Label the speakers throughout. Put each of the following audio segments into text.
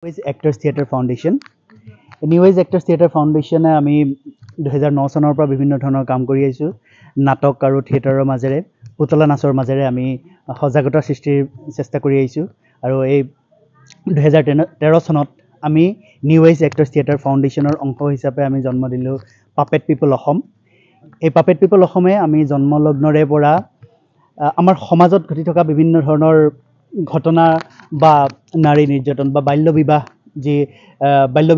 Speaker 1: New age actors theatre foundation. New age actors theatre ফাউণ্ডেশ্যনে আমি 2009 চনৰ পৰা বিভিন্ন ধৰণৰ কাম কৰি আহিছোঁ। নাটক আৰু থিয়েটাৰৰ মাজেৰে, পুতলা নাচৰ মাজেৰে আমি সজাগতা সৃষ্টিৰ চেষ্টা কৰি আহিছোঁ। আৰু এই 2013 চনত আমি নিউ এজ এক্টৰ্ছ থিয়েটাৰ ফাউণ্ডেশ্যনৰ অংশ হিচাপে আমি জন্ম দিলোঁ পাপেট পিপল অসম। এই পাপেট পিপল অসমে আমি জন্মলগ্নৰে পৰা আমাৰ সমাজত ঘটি থকা বিভিন্ন ধৰণৰ ঘটনা বা নাৰী নিৰ্যাতন বা বাল্য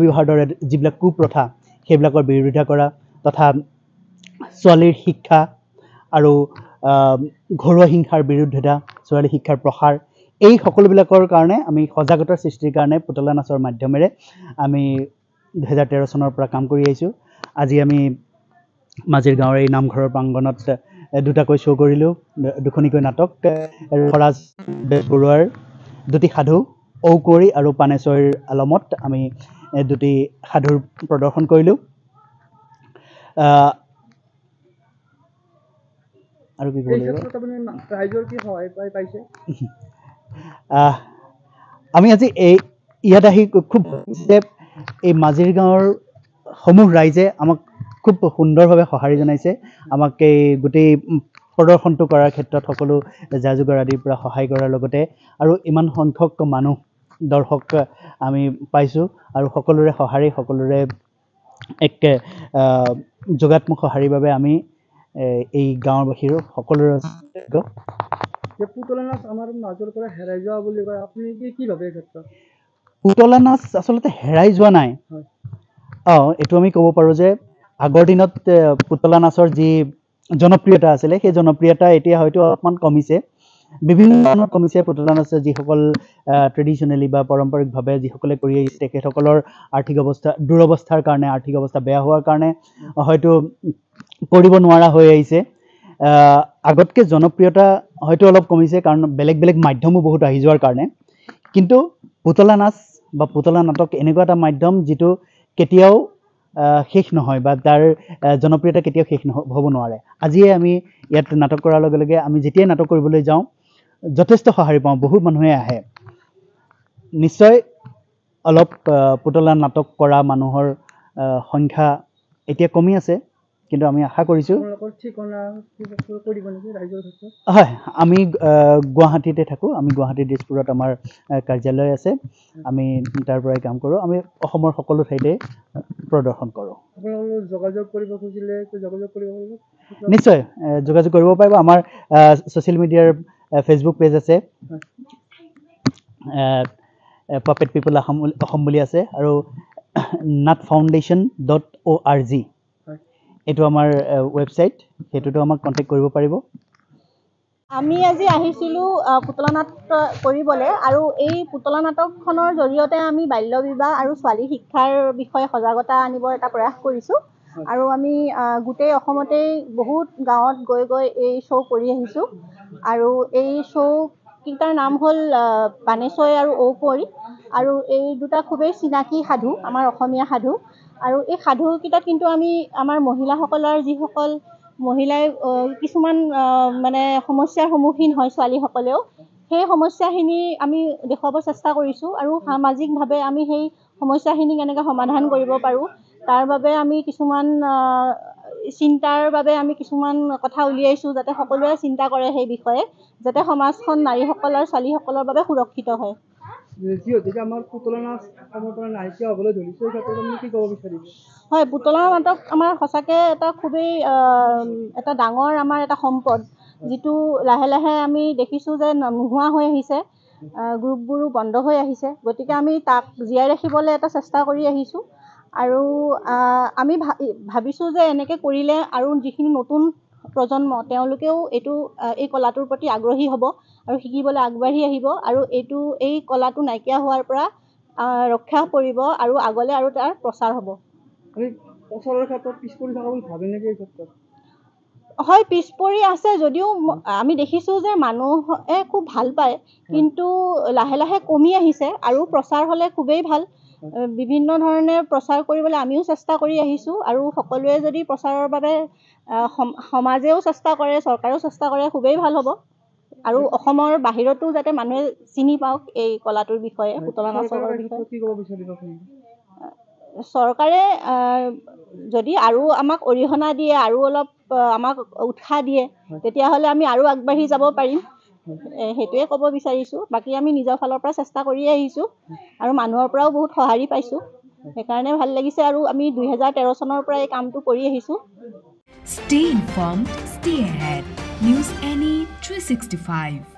Speaker 1: বিবাহৰ দৰে যিবিলাক কুপ্ৰথা সেইবিলাকৰ বিৰোধিতা কৰা তথা ছোৱালীৰ শিক্ষা আৰু ঘৰুৱা হিংসাৰ বিৰুদ্ধতা, ছোৱালী শিক্ষাৰ প্ৰসাৰ, এই সকলোবিলাকৰ কাৰণে আমি সজাগতাৰ সৃষ্টিৰ কাৰণে পুতলা নাচৰ মাধ্যমেৰে আমি 2013 চনৰ পৰা কাম কৰি আহিছোঁ। আজি আমি মাজিৰ গাঁৱৰ এই নামঘৰৰ প্ৰাংগণত দুটাকৈ শ্ব' কৰিলোঁ, দুখনিকৈ নাটক। ফৰাজ বেজবৰুৱাৰ দুটি সাধু, ঔকুঁৱৰী আৰু পানেশ্বৰীৰ আলমত আমি দুটি সাধুৰ প্ৰদৰ্শন কৰিলোঁ। আৰু কি আমি আজি ইয়াত আহি খুব এই মাজিৰ গাঁৱৰ সমূহ ৰাইজে আমাক খুব সুন্দৰভাৱে সঁহাৰি জনাইছে। আমাক এই গোটেই প্ৰদৰ্শনটো কৰাৰ ক্ষেত্ৰত সকলো যা যোগাৰ আদিৰ পৰা সহায় কৰাৰ লগতে আৰু ইমান সংখ্যক মানুহ দৰ্শক আমি পাইছোঁ আৰু সকলোৰে সঁহাৰি, সকলোৰে এক যোগাত্মক সঁহাৰিৰ বাবে আমি এই গাঁৱৰবাসীৰো সকলোৰে পুতলা নাচ আমাৰ মাজৰ পৰা হেৰাই যোৱা বুলি কয়, আপুনি কি ভাবে? পুতলা নাচ আচলতে হেৰাই যোৱা নাই। এইটো আমি ক'ব পাৰোঁ যে আগৰ দিনত পুতলা নাচৰ যি জনপ্ৰিয়তা আছিলে সেই জনপ্ৰিয়তা এতিয়া হয়তো অলপমান কমিছে, বিভিন্ন ধৰণৰ কমিছে। পুতলা নাচে যিসকল ট্ৰেডিশ্যনেলি বা পাৰম্পৰিকভাৱে যিসকলে কৰি আহিছে তেখেতসকলৰ আৰ্থিক অৱস্থা দুৰৱস্থাৰ কাৰণে, আৰ্থিক অৱস্থা বেয়া হোৱাৰ কাৰণে হয়তো কৰিব নোৱাৰা হৈ আহিছে। আগতকৈ জনপ্ৰিয়তা হয়তো অলপ কমিছে কাৰণ বেলেগ বেলেগ মাধ্যমো বহুত আহি যোৱাৰ কাৰণে। কিন্তু পুতলা নাচ বা পুতলা নাটক এনেকুৱা এটা মাধ্যম যিটো কেতিয়াও শেষ নহয় বা তাৰ জনপ্ৰিয়তা কেতিয়াও শেষ হ'ব নোৱাৰে। আজিয়ে আমি ইয়াত নাটক কৰাৰ লগে লগে আমি যেতিয়াই নাটক কৰিবলৈ যাওঁ যথেষ্ট সঁহাৰি পাওঁ, বহুত মানুহে আহে। নিশ্চয় অলপ পুতলা নাটক কৰা মানুহৰ সংখ্যা এতিয়া কমি আছে, কিন্তু আমি আশা কৰিছোঁ। হয়, আমি গুৱাহাটীতে থাকোঁ। আমি গুৱাহাটীৰ দিছপুৰত আমাৰ কাৰ্যালয় আছে, আমি তাৰ পৰাই কাম কৰোঁ। আমি অসমৰ সকলো ঠাইতে প্ৰদৰ্শন কৰোঁ। নিশ্চয় যোগাযোগ কৰিব পাৰিব। আমাৰ ছ'চিয়েল মিডিয়াৰ ফেচবুক পেজ আছে, পাপেট পিপল অসম বুলি আছে, আৰু natfoundation.org এইটো আমাৰ ৱেবছাইট, সেইটোতো আমাক কণ্টেক্ট কৰিব পাৰিব।
Speaker 2: আমি আজি আহিছিলোঁ পুতলা নাটক কৰিবলৈ, আৰু এই পুতলা নাটকখনৰ জৰিয়তে আমি বাল্য বিবাহ আৰু ছোৱালী শিক্ষাৰ বিষয়ে সজাগতা আনিবৰ এটা প্ৰয়াস কৰিছোঁ। আৰু আমি গোটেই অসমতেই বহুত গাঁৱত গৈ গৈ এই শ্ব' কৰি আহিছোঁ। আৰু এই শ্ব'কেইটাৰ নাম হ'ল পানেশ্বৰী আৰু ঔকুঁৱৰী, আৰু এই দুটা খুবেই চিনাকী সাধু, আমাৰ অসমীয়া সাধু। আৰু এই সাধুকেইটাত কিন্তু আমি আমাৰ মহিলাসকলৰ যিসকল মহিলাই কিছুমান মানে সমস্যাৰ সন্মুখীন হয় ছোৱালীসকলেও, সেই সমস্যাখিনি আমি দেখুৱাব চেষ্টা কৰিছোঁ। আৰু সামাজিকভাৱে আমি সেই সমস্যাখিনি কেনেকৈ সমাধান কৰিব পাৰোঁ তাৰ বাবে আমি কিছুমান চিন্তাৰ বাবে আমি কিছুমান কথা উলিয়াইছোঁ, যাতে সকলোৱে চিন্তা কৰে সেই বিষয়ে, যাতে সমাজখন নাৰীসকলৰ, ছোৱালীসকলৰ বাবে সুৰক্ষিত হয়। হয়, পুতলা নাটক আমাৰ সঁচাকৈ এটা খুবেই এটা ডাঙৰ আমাৰ এটা সম্পদ, যিটো লাহে লাহে আমি দেখিছোঁ যে নোহোৱা হৈ আহিছে, গ্ৰুপবোৰো বন্ধ হৈ আহিছে। গতিকে আমি তাক জীয়াই ৰাখিবলৈ এটা চেষ্টা কৰি আহিছোঁ। আৰু আমি ভাবিছোঁ যে এনেকৈ কৰিলে আৰু যিখিনি নতুন প্ৰজন্ম তেওঁলোকেও এই কলাটোৰ প্ৰতি আগ্ৰহী হ'ব আৰু শিকিবলৈ আগবাঢ়ি আহিব, আৰু এই কলাটো নাইকিয়া হোৱাৰ পৰা ৰক্ষা পৰিব আৰু আগলৈ আৰু তাৰ প্ৰচাৰ হ'ব। হয়, পিছ পৰি আছে যদিও আমি দেখিছোঁ যে মানুহে খুব ভাল পায়, কিন্তু লাহে লাহে কমি আহিছে, আৰু প্ৰচাৰ হ'লে খুবেই ভাল। বিভিন্ন ধৰণে প্ৰচাৰ কৰিবলৈ আমিও চেষ্টা কৰি আহিছোঁ, আৰু সকলোৱে যদি প্ৰচাৰৰ বাবে সমাজেও চেষ্টা কৰে, চৰকাৰেও চেষ্টা কৰে, খুবেই ভাল হ'ব। আৰু অসমৰ বাহিৰতো যাতে মানুহে চিনি পাওক এই কলাটোৰ বিষয়ে, পুতলা নাচৰ বিষয়ে। চৰকাৰে যদি আৰু আমাক অৰিহণা দিয়ে, আৰু অলপ আমাক উৎসাহ দিয়ে, তেতিয়াহ'লে আমি আৰু আগবাঢ়ি যাব পাৰিম। সেইটোৱে ক'ব বিচাৰিছোঁ। বাকী আমি নিজৰ ফালৰ পৰা চেষ্টা কৰিয়ে আহিছোঁ আৰু মানুহৰ পৰাও বহুত সঁহাৰি পাইছোঁ। সেইকাৰণে ভাল লাগিছে আৰু আমি 2013 চনৰ পৰা এই কামটো কৰি আহিছোঁ।
Speaker 3: Stay informed, stay ahead. News NE 365.